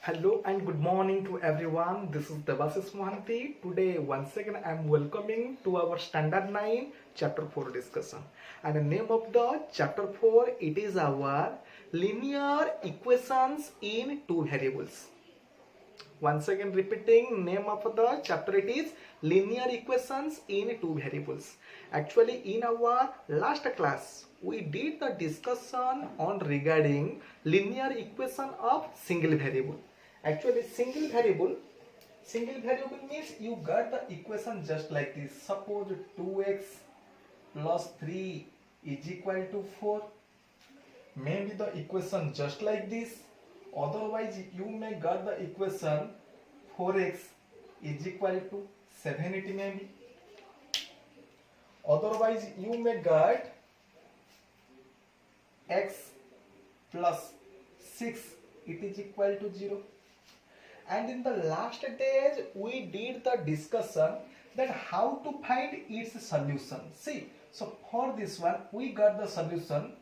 Hello and good morning to everyone. This is Devasis Mohanty. Today, once again, I am welcoming to our Standard 9 Chapter 4 discussion. And the name of the Chapter 4, it is our Linear Equations in Two Variables. Once again repeating, name of the chapter it is Linear Equations in Two Variables. Actually, in our last class, we did the discussion on regarding linear equation of single variable. Actually, single variable means you got the equation just like this. Suppose 2x plus 3 is equal to 4. Maybe the equation just like this. Otherwise, you may get the equation 4x is equal to 7, it may be. Otherwise, you may get x plus 6, it is equal to 0. And in the last days, we did the discussion that how to find its solution. See, so for this one, we got the solution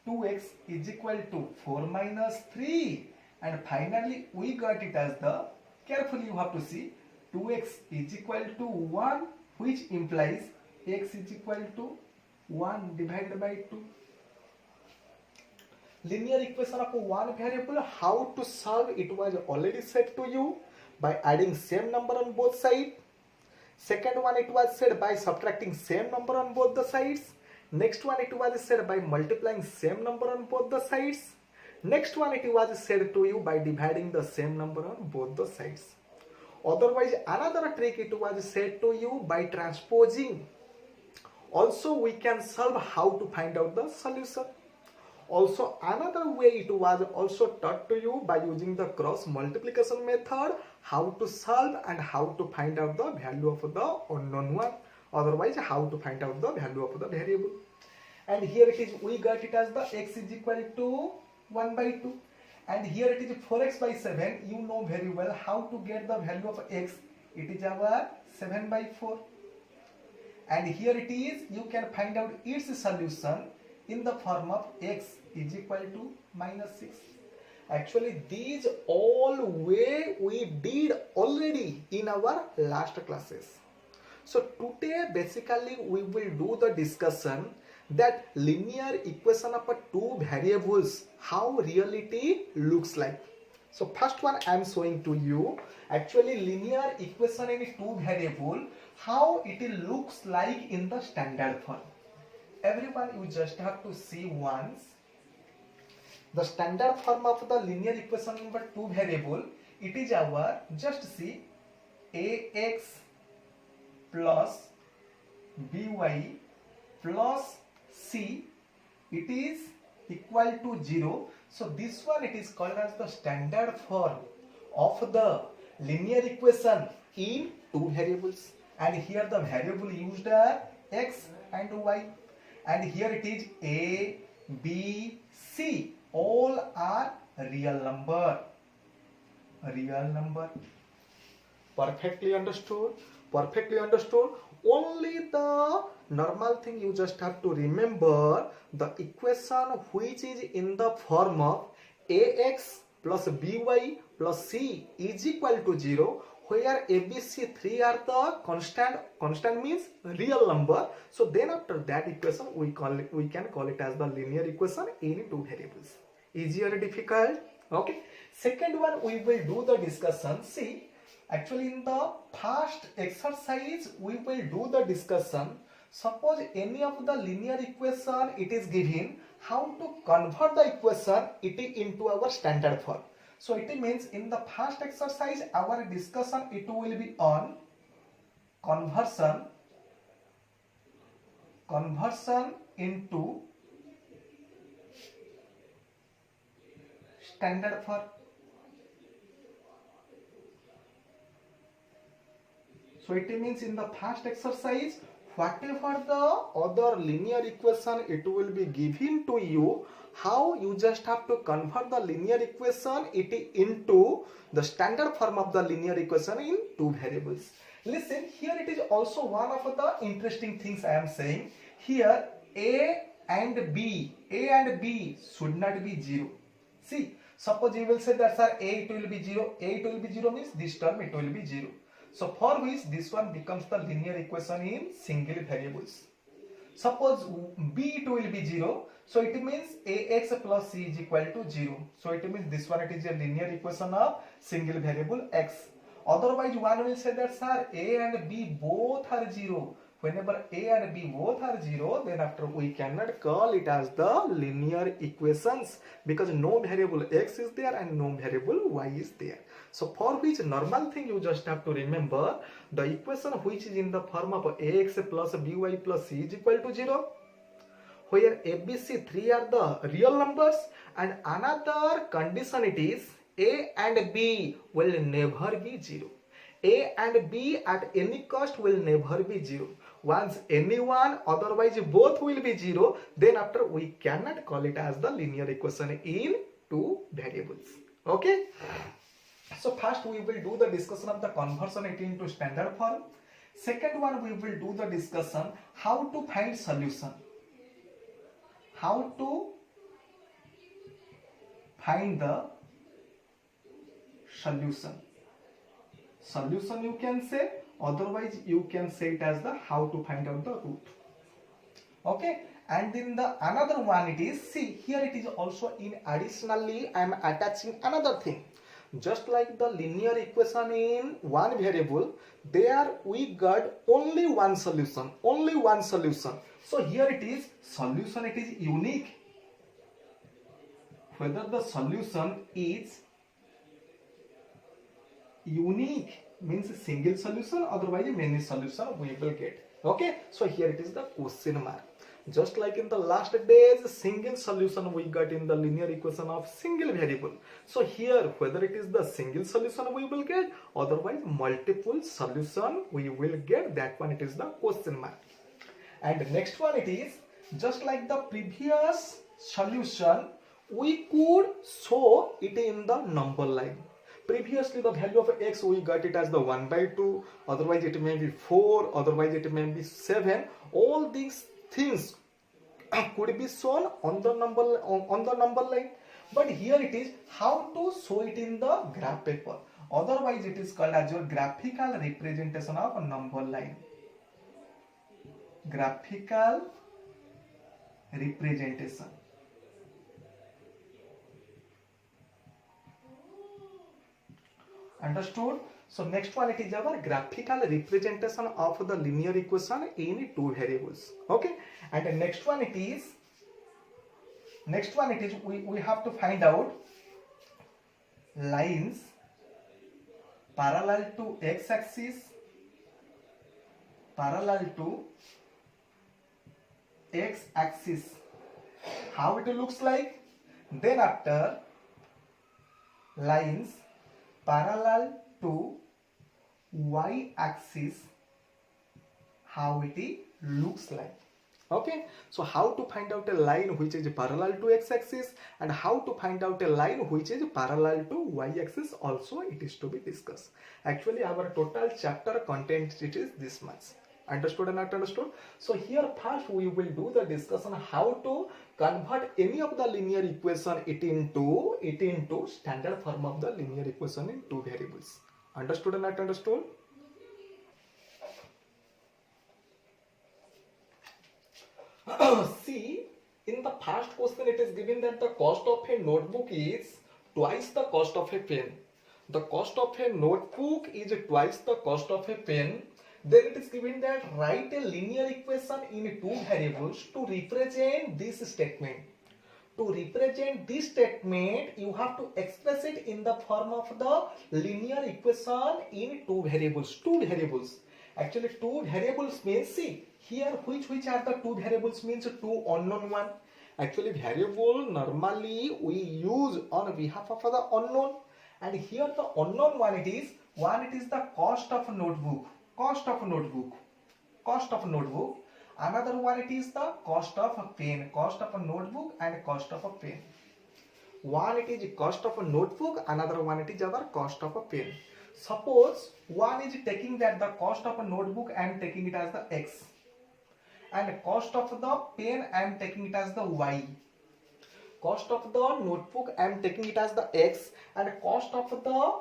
2x is equal to 4 minus 3. And finally, we got it as the, carefully you have to see, 2x is equal to 1, which implies x is equal to 1 divided by 2. Linear equation of one variable, how to solve it was already said to you by adding same number on both sides. Second one, it was said by subtracting same number on both the sides. Next one, it was said by multiplying same number on both the sides. Next one, it was said to you by dividing the same number on both the sides. Otherwise, another trick it was said to you by transposing. Also, we can solve how to find out the solution. Also, another way it was also taught to you by using the cross multiplication method, how to solve and how to find out the value of the unknown one. Otherwise, how to find out the value of the variable. And here it is, we got it as the x is equal to 1 by 2. And here it is 4x by 7. You know very well how to get the value of x. It is our 7 by 4. And here it is, you can find out its solution in the form of x is equal to minus 6. Actually, these all way we did already in our last classes. So today basically we will do the discussion that linear equation of two variables, how reality looks like. So first one I am showing to you, actually linear equation in two variable, how it looks like in the standard form. Everyone, you just have to see once the standard form of the linear equation in two variable. It is our, just see, ax plus by plus c, it is equal to 0. So this one it is called as the standard form of the linear equation in two variables. And here the variable used are x and y. And here it is a, b, c. All are real number. Real number. Perfectly understood? Perfectly understood. Only the normal thing you just have to remember, the equation which is in the form of ax plus by plus c is equal to 0, where a, b, c 3 are the constant means real number. So then after that equation we can call it as the linear equation in two variables. Easy or difficult? Okay. Second one we will do the discussion. See, actually in the first exercise we will do the discussion. Suppose any of the linear equation it is given, how to convert the equation it into our standard form. So it means in the first exercise our discussion it will be on conversion into standard form. So it means in the first exercise, whatever the other linear equation it will be given to you, how you just have to convert the linear equation it into the standard form of the linear equation in two variables. Listen, here it is also one of the interesting things I am saying. Here a and b should not be 0. See, Suppose you will say that sir a it will be 0, a it will be 0 means this term it will be 0. So for which this one becomes the linear equation in single variables. Suppose b it will be 0, so it means ax plus c is equal to 0. So it means this one it is a linear equation of single variable x. Otherwise one will say that sir a and b both are 0. Whenever a and b both are 0, then after we cannot call it as the linear equations, because no variable x is there and no variable y is there. So for which normal thing you just have to remember the equation which is in the form of ax plus by plus c is equal to 0, where a, b, c 3 are the real numbers, and another condition it is a and b will never be 0. A and b at any cost will never be 0. Once any one, otherwise both will be 0, then after we cannot call it as the linear equation in two variables. Okay? So first we will do the discussion of the conversion it into standard form. Second one we will do the discussion how to find solution. How to find the solution. Solution you can say, otherwise you can say it as the how to find out the root. Okay, and then the another one it is, see here it is also in additionally I am attaching another thing. Just like the linear equation in one variable, there we got only one solution, only one solution. So here it is solution, it is unique. Whether the solution is unique means single solution, otherwise many solution we will get. Okay, so here it is the question mark. Just like in the last days, single solution we got in the linear equation of single variable. So here whether it is the single solution we will get, otherwise multiple solution we will get, that one it is the question mark. And next one it is, just like the previous solution, we could show it in the number line. Previously the value of x we got it as the 1 by 2, otherwise it may be 4, otherwise it may be 7. All these things could be shown on the number line, but here it is how to show it in the graph paper. Otherwise it is called as your graphical representation of a number line. Graphical representation. Understood? So next one it is our graphical representation of the linear equation in two variables. Okay, and the next one it is we have to find out lines parallel to x-axis, how it looks like. Then after lines parallel to y-axis, how it looks like. Okay, so how to find out a line which is parallel to x-axis and how to find out a line which is parallel to y-axis also it is to be discussed. Actually our total chapter content it is this much. Understood and not understood? So here first we will do the discussion how to convert any of the linear equation it into standard form of the linear equation in two variables. Understood and not understood? See, in the first question it is given that the cost of a notebook is twice the cost of a pen. The cost of a notebook is twice the cost of a pen. Then it is given that write a linear equation in two variables to represent this statement. To represent this statement, you have to express it in the form of the linear equation in two variables. Actually, two variables means, see, here which are the two variables means two unknown one. Actually, variable normally we use on behalf of the unknown. And here the unknown one it is the cost of notebook. Another one it is the cost of a pen, cost of a notebook and cost of a pen. One it is cost of a notebook, another one it is our cost of a pen. Suppose one is taking that the cost of a notebook I am taking it as the x, and cost of the pen I am taking it as the y. Cost of the notebook I am taking it as the x, and cost of the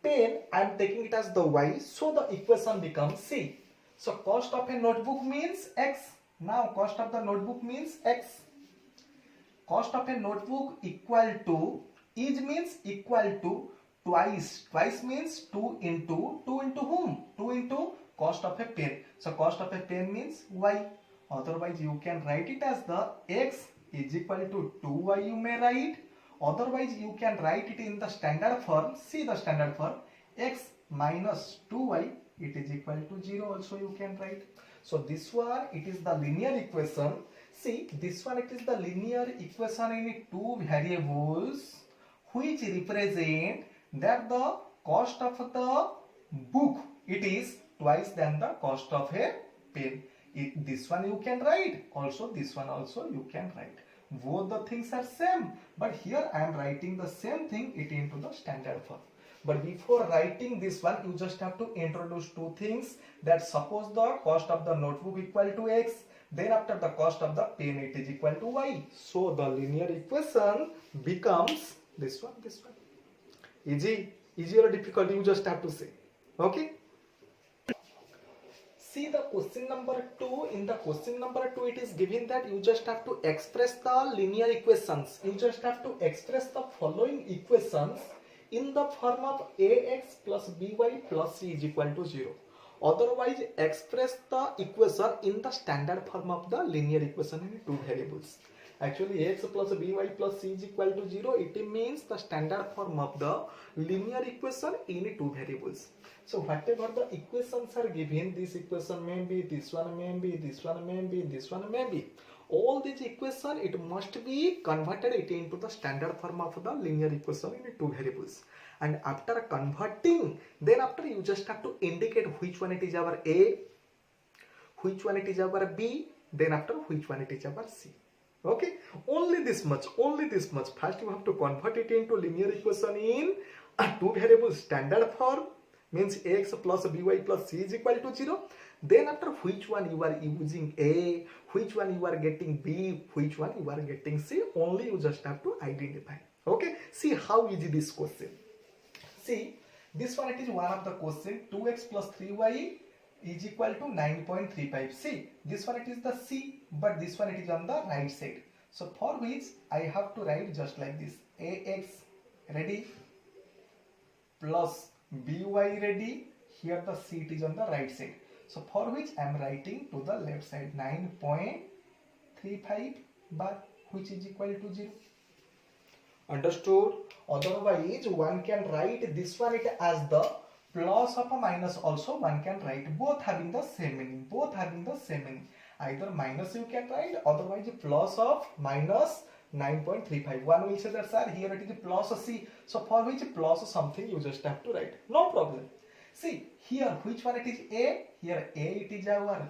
pen I am taking it as the y. So the equation becomes C. So cost of a notebook means x. Now cost of the notebook means x. Cost of a notebook equal to, is means equal to twice. Twice means 2 into whom? 2 into cost of a pen. So cost of a pen means y. Otherwise you can write it as the x is equal to 2y you may write. Otherwise you can write it in the standard form. See the standard form. X minus 2y, it is equal to 0 also you can write. So this one, it is the linear equation. See, this one, it is the linear equation in two variables which represent that the cost of the book, it is twice than the cost of a pen. This one you can write, also this one also you can write. Both the things are same, but here I am writing the same thing it into the standard form. But before writing this one, you just have to introduce two things. That suppose the cost of the notebook equal to x, then after the cost of the pen it is equal to y. So the linear equation becomes this one, this one. Easy or difficult, you just have to say. Okay. See the question number 2. In the question number 2, it is given that you just have to express the linear equations. You just have to express the following equations in the form of ax plus by plus c is equal to 0. Otherwise, express the equation in the standard form of the linear equation in two variables. Actually, ax plus by plus c is equal to 0. It means the standard form of the linear equation in two variables. So whatever the equations are given, this equation may be, this one may be, this one may be, this one may be. All these equation, it must be converted it into the standard form of the linear equation in two variables. And after converting, then after you just have to indicate which one it is our A, which one it is our B, then after which one it is our C. Okay, only this much, only this much. First you have to convert it into linear equation in a two variables standard form, means ax plus by plus c is equal to 0. Then after which one you are using A, which one you are getting B, which one you are getting C, only you just have to identify. Okay, see how easy this question. See, this one it is one of the question. 2x plus 3y is equal to 9.35. See, this one it is the C, but this one it is on the right side. So for which I have to write just like this. Ax ready plus by ready. Here the C it is on the right side. So for which I am writing to the left side 9.35 bar, which is equal to 0. Understood? Otherwise one can write this one it as the plus of a minus also one can write, both having the same meaning, both having the same meaning. Either minus you can write, otherwise plus of minus 9.35. One will say that sir here it is plus C, so for which plus something you just have to write, no problem. See here which one it is A, here A it is our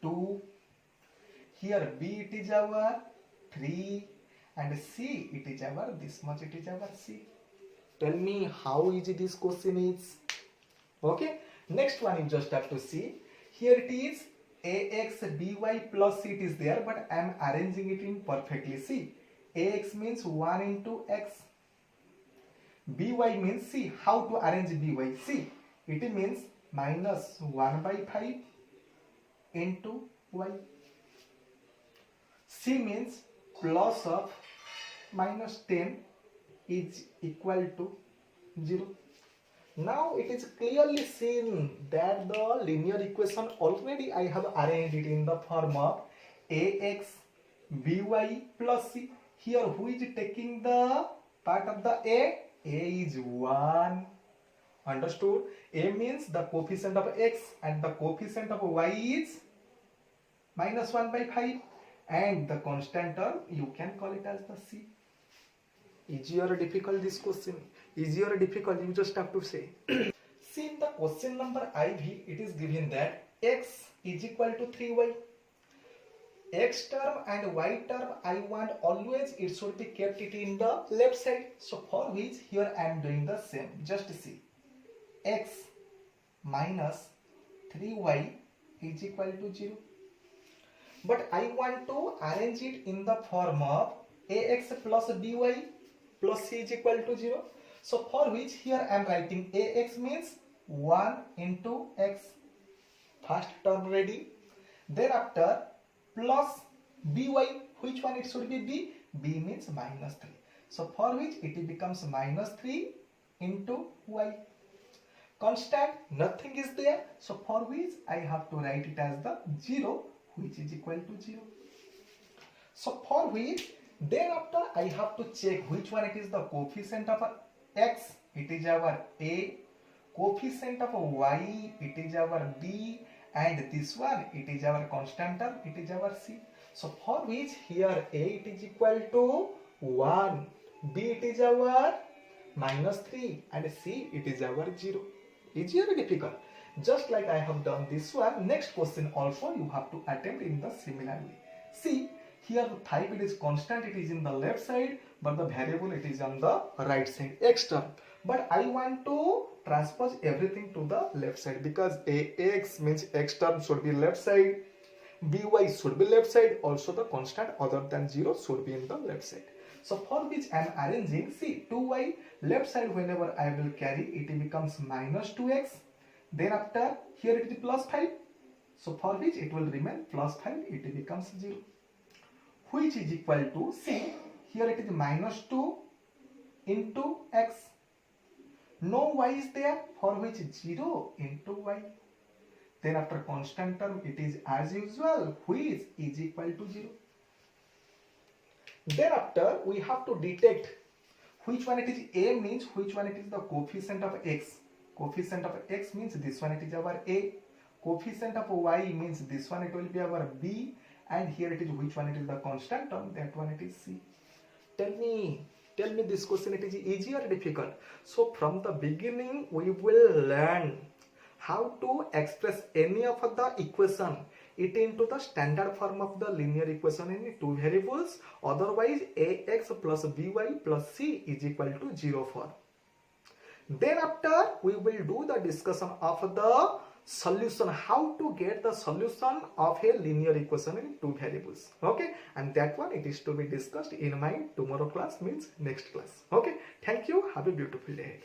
2, here B it is our 3, and C it is our this much, it is our C. Tell me how easy this question is. Okay, next one you just have to see. Here it is ax by plus c it is there, but I am arranging it in perfectly. See, ax means 1 into x, by means, see how to arrange by. See, it means minus 1 by 5 into y. C means plus of minus 10 is equal to 0. Now it is clearly seen that the linear equation already I have arranged it in the form of ax by plus c. Here who is taking the part of the A? A is 1. Understood? A means the coefficient of x and the coefficient of y is minus 1 by 5, and the constant term you can call it as the c. Easy or difficult this question? Easy or difficult, you just have to say. See in the question number IV, it is given that x is equal to 3y. X term and y term I want always it should be kept it in the left side. So for which here I am doing the same. Just see. X minus 3y is equal to 0. But I want to arrange it in the form of ax plus by plus c is equal to 0. So for which here I am writing ax means 1 into x, first term ready. Thereafter plus by, which one it should be b? B means minus 3. So for which it becomes minus 3 into y. Constant, nothing is there. So for which I have to write it as the 0, which is equal to 0. So for which thereafter I have to check which one it is the coefficient of x, it is our a, coefficient of y, it is our b, and this one it is our constant term, it is our c. So for which here a it is equal to 1, b it is our minus 3, and c it is our 0. Easy or difficult? Just like I have done this one, next question also you have to attempt in the similar way. See, here the type it is constant, it is in the left side, but the variable it is on the right side, x term. But I want to transpose everything to the left side, because ax means x term should be left side, by should be left side, also the constant other than 0 should be in the left side. So for which I am arranging, see, 2y left side whenever I will carry, it becomes minus 2x. Then after here it is plus 5. So for which it will remain plus 5, it becomes 0. Which is equal to, see, here it is minus 2 into x. No y is there, for which 0 into y. Then after constant term, it is as usual, which is equal to 0. Thereafter, we have to detect which one it is a means which one it is the coefficient of x. Coefficient of x means this one it is our a. Coefficient of y means this one it will be our b. And here it is which one it is the constant term, that one it is c. Tell me this question, it is easy or difficult? So from the beginning we will learn how to express any of the equation it into the standard form of the linear equation in two variables. Otherwise ax plus by plus c is equal to 0 form. Thereafter we will do the discussion of the solution, how to get the solution of a linear equation in two variables. Okay, and that one it is to be discussed in my tomorrow class, means next class. Okay, thank you, have a beautiful day.